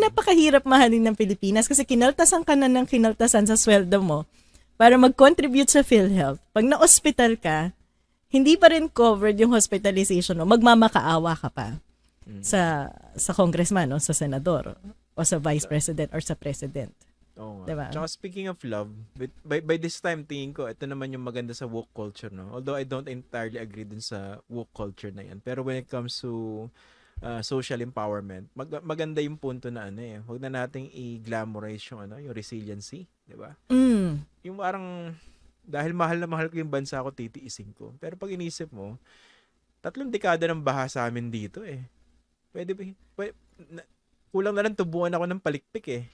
napakahirap mahalin ng Pilipinas kasi kinaltasan ka na ng kinaltasan sa sweldo mo para mag-contribute sa PhilHealth. Pag na-hospital ka, hindi pa rin covered yung hospitalization mo, magmamakaawa ka pa sa congressman o sa senador o sa vice president or sa president. Oo nga. Diba? Tsaka speaking of love, by this time, tingin ko, ito naman yung maganda sa woke culture, no? Although I don't entirely agree dun sa woke culture na yan. Pero when it comes to social empowerment, maganda yung punto na huwag na nating i-glamorize yung resiliency, di ba? Yung parang, dahil mahal na mahal ko yung bansa ko, titiisin ko. Pero pag inisip mo, 3 dekada ng baha sa amin dito Pwede kulang na lang tubuan ako ng palikpik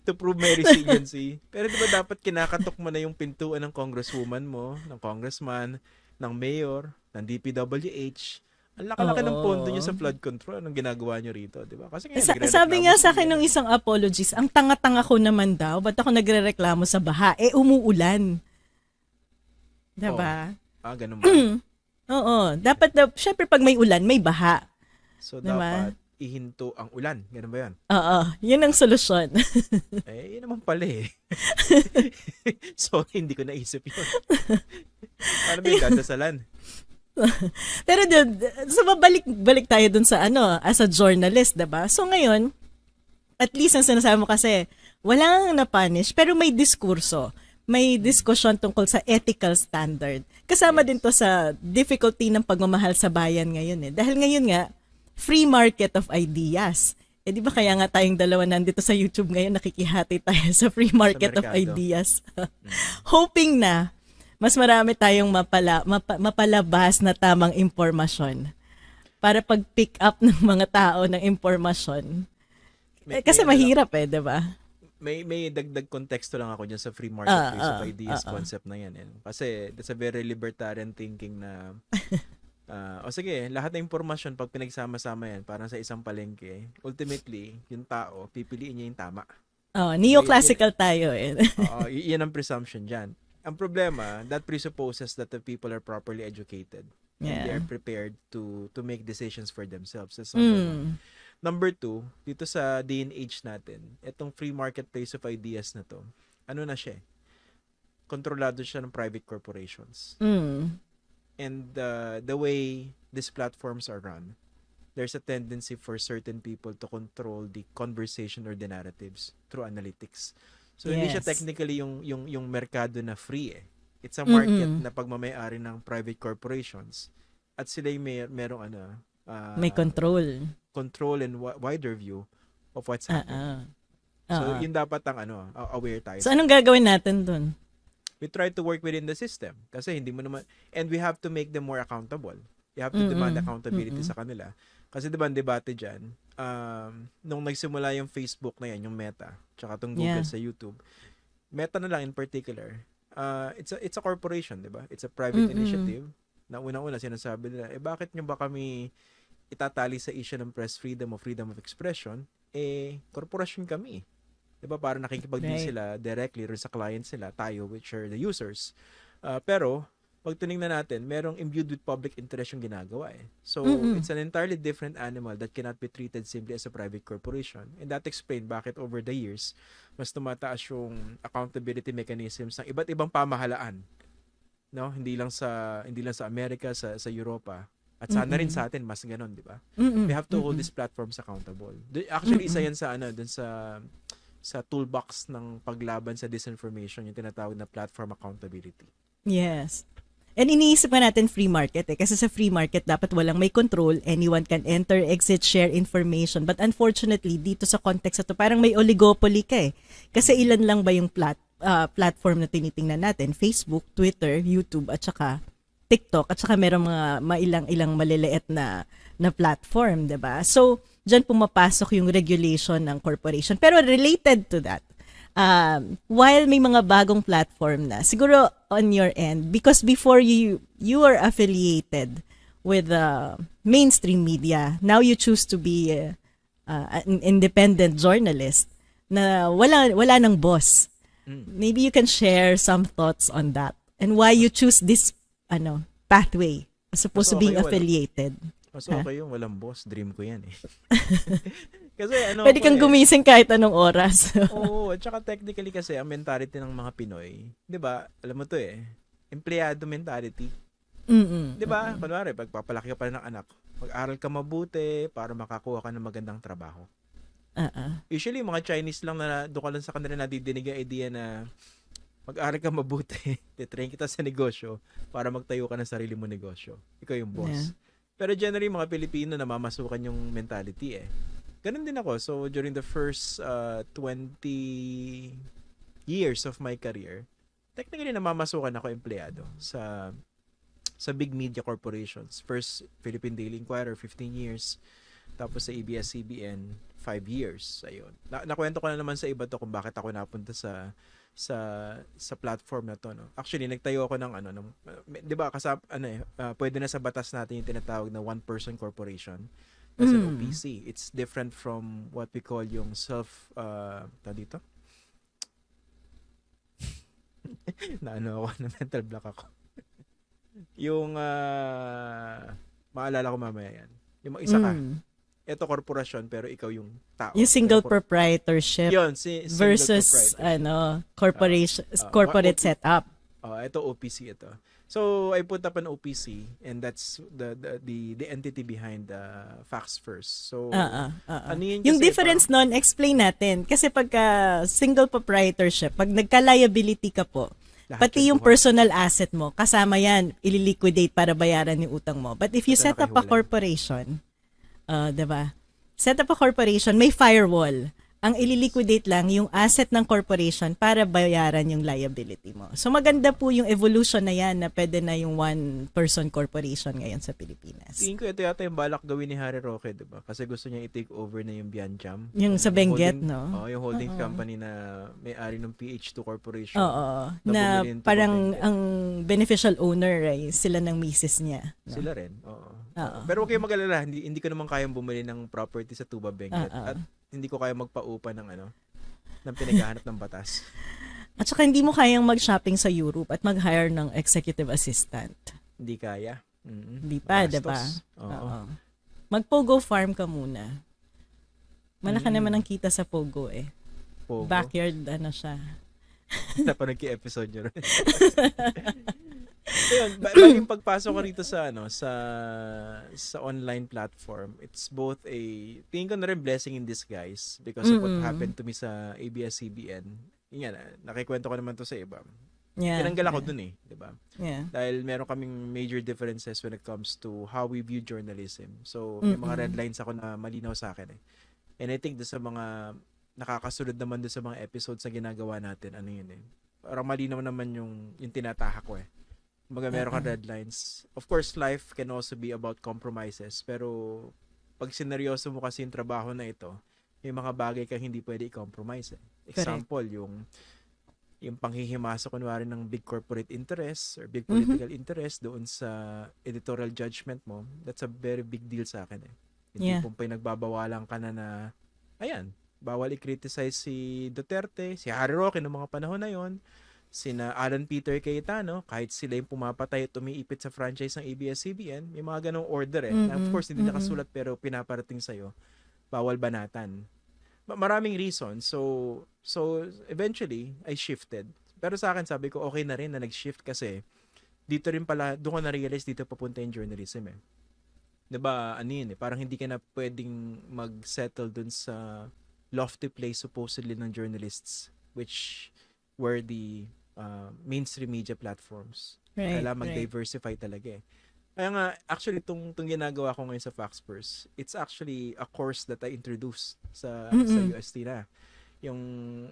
to prove my resiliency. Pero diba dapat kinakatok mo na yung pintuan ng congresswoman mo, ng congressman, ng mayor, ng DPWH. Ang laki-laki ng pondo nyo sa flood control. Anong ginagawa nyo rito, diba? Kasi sabi nga sa akin ng isang apologist, ang tanga-tanga ko naman daw, ba't ako nagrereklamo sa baha? Umuulan. Diba? Ganun ba? Oo. Dapat, syempre pag may ulan, may baha. So, diba? Dapat ihinto ang ulan. Ganun ba yan? Oo. Yun ang solusyon. Yun naman pala So, hindi ko naisip yun. Paano ba yung dadasalan? Pero so balik tayo dun sa as a journalist, diba? So ngayon, at least ang sinasabi mo kasi, walang na-punish, pero may diskurso. May diskusyon tungkol sa ethical standard. Kasama din to sa difficulty ng pagmamahal sa bayan ngayon Dahil ngayon nga, free market of ideas. Di ba kaya nga tayong dalawa nandito sa YouTube ngayon, nakikihati tayo sa free market of ideas. Hoping na mas marami tayong mapalabas na tamang impormasyon para pag-pick up ng mga tao ng impormasyon. Kasi mahirap di ba? May dagdag konteksto lang ako dyan sa free marketplace of ideas concept na yan. Kasi that's a very libertarian thinking na sige, lahat ng impormasyon pag pinagsama-sama yan, parang sa isang palengke, ultimately, yung tao, pipiliin niya yung tama. Neoclassical tayo yan ang presumption dyan. Ang problema, that presupposes that the people are properly educated and they are prepared to make decisions for themselves. That's number one. Number 2, dito sa day and age natin, itong free marketplace of ideas na to, na siya? Kontrolado siya ng private corporations. And the way these platforms are run, there's a tendency for certain people to control the conversation or the narratives through analytics. So, hindi siya technically yung merkado na free It's a market na pagmamayari ng private corporations at sila yung merong may control. Control and wider view of what's happening. So, yun dapat ang aware tayo. So, anong gagawin natin dun? We try to work within the system kasi hindi mo naman, and we have to make them more accountable. You have to demand accountability sa kanila. Kasi diba ang debate dyan, nung nagsimula yung Facebook na yan, yung Meta, tsaka tong Google sa YouTube, Meta na lang in particular, it's a corporation, diba? It's a private initiative na unang-una sinasabi nila, bakit nyo ba kami itatali sa issue ng press freedom o freedom of expression? Korporasyon kami. Diba? Para nakikipag-deal sila directly rin sa clients sila, tayo, which are the users. Pero, pag tinignan natin, merong imbued with public interest yung ginagawa So, it's an entirely different animal that cannot be treated simply as a private corporation. And that explained bakit over the years, mas tumataas yung accountability mechanisms ng iba't ibang pamahalaan. No? Hindi lang sa Amerika, sa Europa. At sana rin sa atin, mas ganon, di ba? We have to hold these platforms accountable. Actually, isa yan sa dun sa toolbox ng paglaban sa disinformation, yung tinatawag na platform accountability. Yes. And iniisip pa natin free market kasi sa free market dapat walang may control, anyone can enter, exit, share information. But unfortunately, dito sa context ito, parang may oligopoly ka Kasi ilan lang ba yung platform na tinitingnan natin? Facebook, Twitter, YouTube, at saka TikTok, at saka merong mga mailang maliliit na platform, 'di ba? So, diyan pumapasok yung regulation ng corporation. Pero related to that, while may mga bagong platform na, siguro on your end, because before you are affiliated with mainstream media, now you choose to be an independent journalist na wala ng boss. Maybe you can share some thoughts on that and why you choose this pathway as opposed to being affiliated. Mas okay yung walang boss. Dream ko yan Kasi ano Pwede ko kang gumising kahit anong oras. Oo, at saka technically kasi ang mentality ng mga Pinoy, 'di ba? Alam mo 'to empleyado mentality. Mm. 'Di ba? Kunwari, pagpapalaki ka pa ng anak, mag-aral ka mabuti para makakuha ka ng magandang trabaho. Usually, mga Chinese lang na doon ka lang sa kanila nadidinig ang idea na mag-aral ka mabuti, titrain kita sa negosyo para magtayo ka ng sarili mo negosyo. Ikaw yung boss. Yeah. Pero generally, mga Pilipino namamasukan yung mentality Ganun din ako. So, during the first 20 years of my career, technically namamasukan ako empleyado sa big media corporations. First, Philippine Daily Inquirer, 15 years. Tapos sa ABS-CBN, 5 years. Ayun. Nakwento ko na naman sa iba to kung bakit ako napunta sa platform na to, no. Actually, nagtayo ako ng 'di ba, pwede na sa batas natin yung tinatawag na one person corporation. That's an OPC. It's different from what we call yung dito. Ako na mental block ako. Yung maalala ko mamaya yan. Yung isa ka. Ito korporasyon pero ikaw yung tao. Yung single proprietorship versus corporation corporate setup. Ito OPC ito. So I put up an OPC and that's the entity behind Facts First. So ano yun yung difference noon, explain natin kasi pagka single proprietorship, pag nagka-liability ka po, pati yung personal asset mo, kasama yan, ililiquidate para bayaran yung utang mo. But if you set up a corporation, diba? Set up a corporation, may firewall. Ang ililiquidate lang yung asset ng corporation para bayaran yung liability mo. So maganda po yung evolution na yan na pwede na yung one-person corporation ngayon sa Pilipinas. Tingin ko ito yata yung balak gawin ni Harry Roque, diba? Kasi gusto niya i-take over na yung Biancham. Yung sa Benguet, no? Yung holding company na may-ari ng PH2 Corporation. Oo. Na parang ang beneficial owner ay sila ng misis niya. No? Sila rin, oo. Pero huwag kayong mag-alala, hindi ko naman kayang bumili ng property sa Tuba Benguet. At hindi ko kaya magpaupa ng pinaghahanap ng batas. At saka hindi mo kayang mag-shopping sa Europe at mag-hire ng executive assistant. Hindi kaya. Hindi pa, diba? Oo. Mag-Pogo farm ka muna. Malaki naman ang kita sa Pogo Pogo? Backyard, siya. Napanood yung episode nyo rin. So yun, baging pagpasok ko rito sa online platform, it's both tingin ko na rin blessing in disguise because of what happened to me sa ABS-CBN. Yun nakikwento ko naman to sa iba. Tinanggal ako dun di ba? Yeah. Dahil meron kaming major differences when it comes to how we view journalism. So, may mga red lines ako na malinaw sa akin And I think sa mga nakakasunod naman doon sa mga episodes na ginagawa natin, parang malinaw naman yung tinatahak ko meron kang red lines. Of course, life can also be about compromises. Pero, pag sineryoso mo kasi yung trabaho na ito, may mga bagay kang hindi pwede i-compromise. Example, yung panghihimasa kunwari ng big corporate interests or big political interest doon sa editorial judgment mo, that's a very big deal sa akin. Hindi kung nagbabawalan ka na bawal i-criticize si Duterte, si Harry Roque noong mga panahon na yon, sina Alan Peter Cayetano, kahit sila yung pumapatay at tumiipit sa franchise ng ABS-CBN, may mga ganong order na of course hindi nakasulat pero pinaparating sa'yo, bawal banatan. Maraming reasons. So eventually I shifted. Pero sa akin sabi ko okay na rin na nag-shift kasi dito rin pala, doon ko na-realize dito papunta yung journalism 'Diba, parang hindi ka na pwedeng mag-settle dun sa lofty place supposedly ng journalists which were the mainstream media platforms. Kailangan mag-diversify talaga Kaya nga, actually, itong ginagawa ko ngayon sa Facts First, it's actually a course that I introduced sa UST na. Yung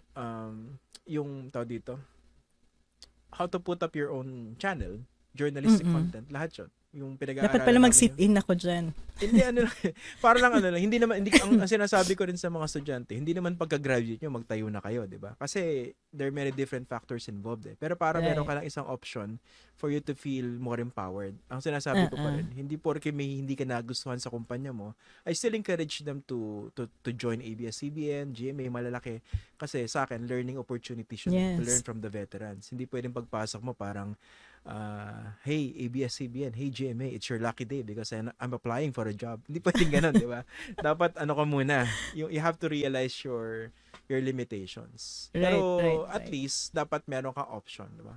tawag dito, how to put up your own channel, journalistic content, lahat yun. Yung pinag-aaralan dapat pala mag-sit-in ako dyan. Hindi, para lang hindi naman, ang sinasabi ko rin sa mga estudyante, hindi naman pagka-graduate nyo, magtayo na kayo, di ba? Kasi, there are many different factors involved Pero para meron ka lang isang option for you to feel more empowered. Ang sinasabi ko pa rin, hindi porke hindi ka nagustuhan sa kumpanya mo, I still encourage them to join ABS-CBN, GMA, malalaki. Kasi sa akin, learning opportunity should to learn from the veterans. Hindi pwedeng pagpasok mo parang, hey, ABS-CBN, hey, GMA, it's your lucky day because I'm applying for a job. Hindi pwedeng ganun, di ba? Dapat ano ka muna, you have to realize your limitations. Right, Pero right, at right. least dapat meron kang option, di ba?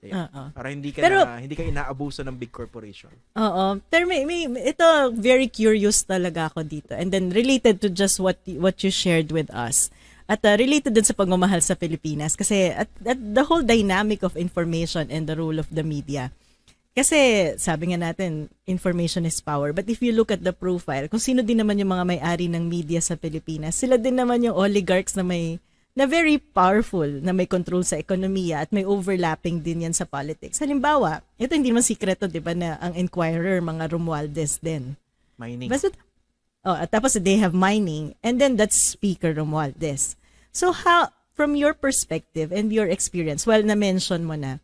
Ayan. Oo. Para Pero hindi ka inaabuso ng big corporation. oo. Pero ito, very curious talaga ako dito. And then related to just what you shared with us. At related din sa pagmamahal sa Pilipinas. Kasi at the whole dynamic of information and the role of the media. Kasi sabi nga natin, information is power. But if you look at the profile, kung sino din naman yung mga may-ari ng media sa Pilipinas, sila din naman yung oligarchs na very powerful, na may control sa ekonomiya at may overlapping din yan sa politics. Halimbawa, ito hindi naman sikreto, di ba, na ang Inquirer, mga Romualdez din. Mining. Basta, at tapos they have mining, and then that's Speaker Romualdez. So how, from your perspective and your experience, well, na-mention mo na,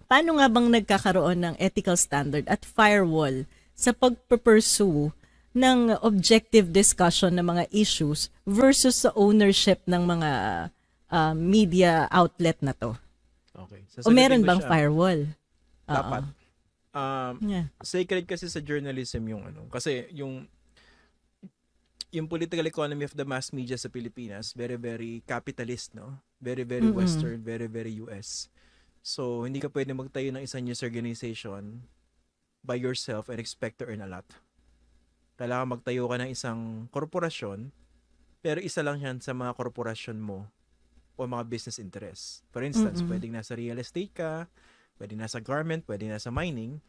paano nga bang nagkakaroon ng ethical standard at firewall sa pag-pursue ng objective discussion ng mga issues versus sa ownership ng mga media outlet na to? Okay. O meron Sasagutin ko bang siya. firewall? Dapat. Yeah. Sacred kasi sa journalism yung ano. Kasi yung political economy of the mass media sa Pilipinas, very, very capitalist, no? Very, very Western, very, very US. So, hindi ka pwede magtayo ng isang news organization by yourself and expect to earn a lot. Kailangan magtayo ka ng isang korporasyon, pero isa lang yan sa mga korporasyon mo o mga business interests. For instance, pwedeng nasa real estate ka, pwedeng nasa garment, pwedeng nasa mining.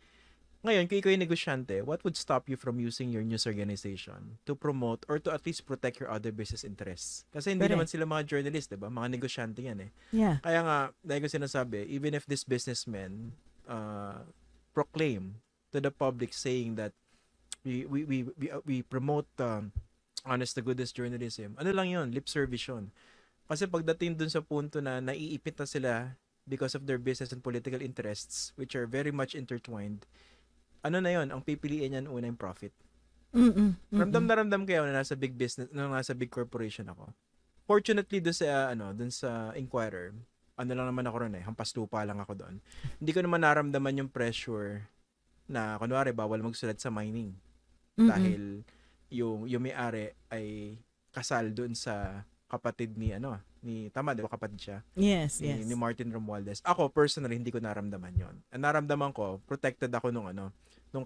Ngayon, kung ikaw yung negosyante, what would stop you from using your news organization to promote or to at least protect your other business interests? Kasi hindi naman sila mga journalist, diba? Mga negosyante yan eh. Yeah. Kaya nga, dahil ko sinasabi, even if this businessmen proclaim to the public saying that we promote honest to goodness journalism, ano lang yun, lip service yun. Kasi pagdating dun sa punto na naiipit na sila because of their business and political interests, which are very much intertwined, ano na yun, ang pipiliin niyan una yung profit. Ramdam na ramdam kayo na nasa big business, na nasa big corporation ako. Fortunately, dun sa Inquirer, ano lang naman ako ron hampas lupa lang ako doon. Hindi ko naman naramdaman yung pressure na, kunwari, bawal magsulat sa mining. Dahil yung may-ari ay kasal doon sa kapatid tama, di ba kapatid siya? Yes. Ni Martin Romualdez. Ako, personally, hindi ko naramdaman yon. Ang naramdaman ko, protected ako nung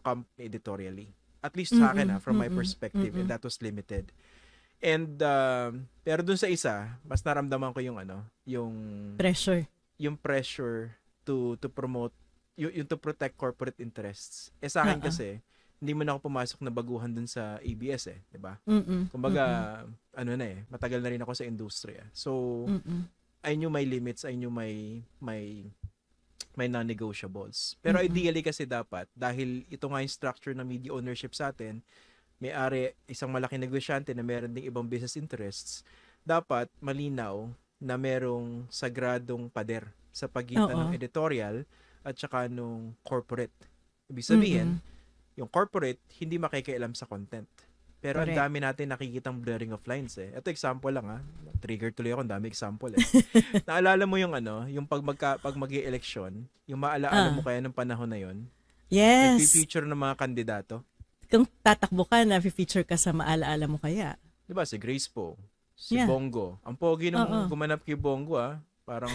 company editorially. At least sa akin, from my perspective, and that was limited. And, pero dun sa isa, mas naramdaman ko yung Pressure. Yung pressure to promote, yung to protect corporate interests. Sa akin kasi, hindi mo na ako pumasok na baguhan dun sa ABS di ba? Kumbaga, matagal na rin ako sa industriya. So, I knew my limits, I knew my non-negotiables. Pero ideally kasi dapat, dahil ito nga yung structure ng media ownership sa atin, may-ari isang malaking negosyante na meron ding ibang business interests, dapat malinaw na merong sagradong pader sa pagitan ng editorial at saka nung corporate. Ibig sabihin, yung corporate, hindi makikialam sa content. Pero ang dami natin nakikitang blurring of lines Ito example lang Trigger tuloy ako, ang dami example Naalala mo yung yung pag mag-i-election, yung maalaala mo kaya ng panahon na yon? Yes. Nag-feature ng mga kandidato. Kung tatakbo ka, na-feature ka sa maalaala mo kaya. Diba, si Grace Poe, si Bongo. Ang pogi nung gumanap kay Bongo parang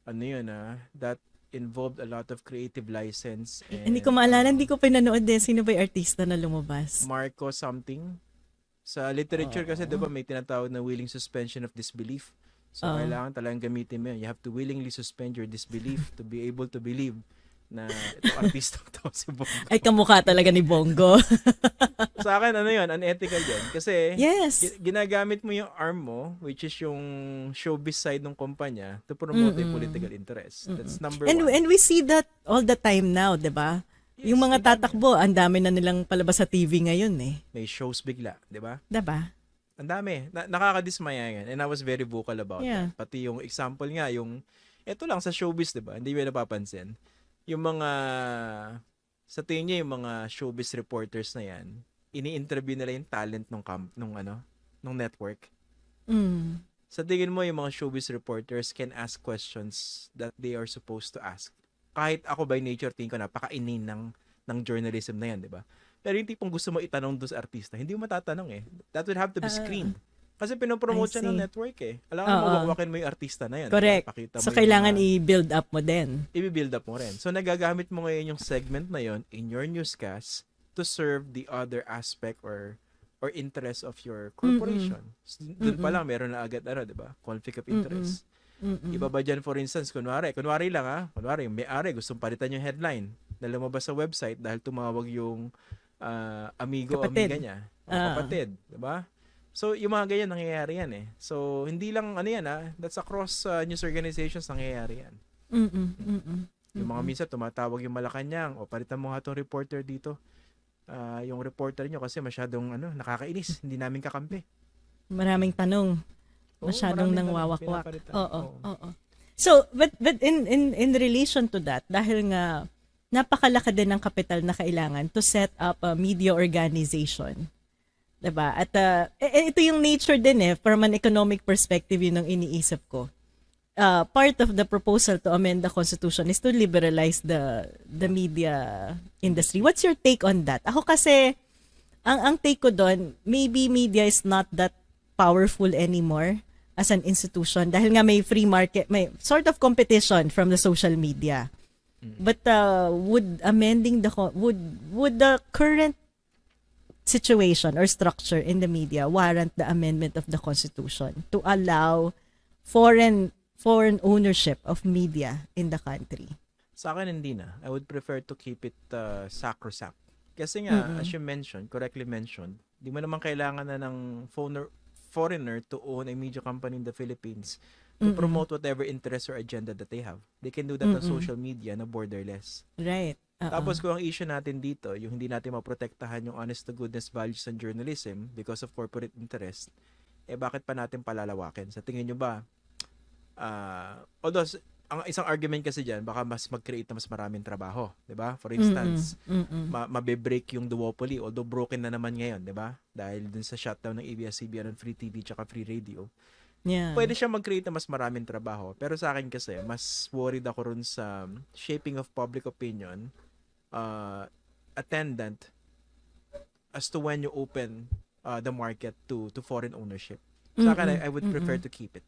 that involved a lot of creative license. Hindi ko maalala, hindi ko pinanood sino ba yung artista na lumabas? Marco something. Sa literature kasi, diba, may tinatawag na willing suspension of disbelief. So, kailangan talagang gamitin mo yun. You have to willingly suspend your disbelief to be able to believe na itong artista to si Bongo. Ay, kamukha talaga ni Bongo. Sa akin, unethical yun. Kasi, yes, ginagamit mo yung arm mo, which is yung showbiz side ng kumpanya, to promote yung political interest. That's number one. And we see that all the time now, di ba? Yes, yung mga tatakbo, ang dami na nilang palabas sa TV ngayon May shows bigla, di ba? Diba? Ang dami. Nakakadismaya yan. And I was very vocal about that. Pati yung example nga, ito lang sa showbiz, di ba? Hindi mo napapansin. Yung mga, sa tingin niya, yung mga showbiz reporters na yan, ini-interview nila yung talent nung network. Sa tingin mo, yung mga showbiz reporters can ask questions that they are supposed to ask. kahit ako by nature, tingin ko napaka-inane ng journalism na yan, di ba? Pero yung tipong gusto mo itanong doon sa artista, hindi mo matatanong eh. That would have to be screened. Kasi pinopromote siya ng network eh. Alam mo, mawakwakin mo yung artista na yan. Correct. Pakita mo so, kailangan i-build up mo din. I-build up mo rin. So, nagagamit mo ngayon yung segment na yon in your newscast to serve the other aspect or interest of your corporation. Doon pa lang, meron na agad, di ba? Conflict of interest. Iba ba dyan, for instance, kunwari lang kunwari, yung may-ari, gustong palitan yung headline na lumabas sa website dahil tumawag yung amiga niya. Kapatid, di ba? So, yung mga ganyan, nangyayari yan eh. So, hindi lang, that's across news organizations, nangyayari yan. Yung mga minsan, tumatawag yung Malacanang, palitan mo nga itong reporter dito. Yung reporter nyo kasi masyadong, nakakainis. Hindi namin kakampi. Maraming tanong. Masyadong nang wawakwak. Oo. So, but in relation to that, dahil nga, napakalaki din ng kapital na kailangan to set up a media organization. Diba? At ito yung nature din from an economic perspective, yun ang iniisip ko. Part of the proposal to amend the Constitution is to liberalize the media industry. What's your take on that? Ako kasi, ang take ko doon, maybe media is not that powerful anymore as an institution dahil nga may free market, may sort of competition from the social media. But would the current situation or structure in the media warrant the amendment of the Constitution to allow foreign ownership of media in the country? Sa akin, hindi na. I would prefer to keep it sacrosanct. Kasi nga, as you correctly mentioned, di mo naman kailangan na ng foreigner to own a media company in the Philippines to promote whatever interest or agenda that they have. They can do that on social media na borderless. Right. Tapos kung ang issue natin dito, yung hindi natin maprotektahan yung honest to goodness values ng journalism because of corporate interest, bakit pa natin palalawakin? Sa tingin nyo ba, although, ang isang argument kasi dyan, baka mas mag-create na mas maraming trabaho, di ba? For instance, mabe-break yung duopoly, although broken na naman ngayon, di ba? Dahil dun sa shutdown ng ABS-CBN on free TV tsaka free radio. Yeah. Pwede siya mag-create na mas maraming trabaho. Pero sa akin kasi, mas worried ako rin sa shaping of public opinion attendant as to when you open the market to foreign ownership. Sa akin, I would prefer to keep it.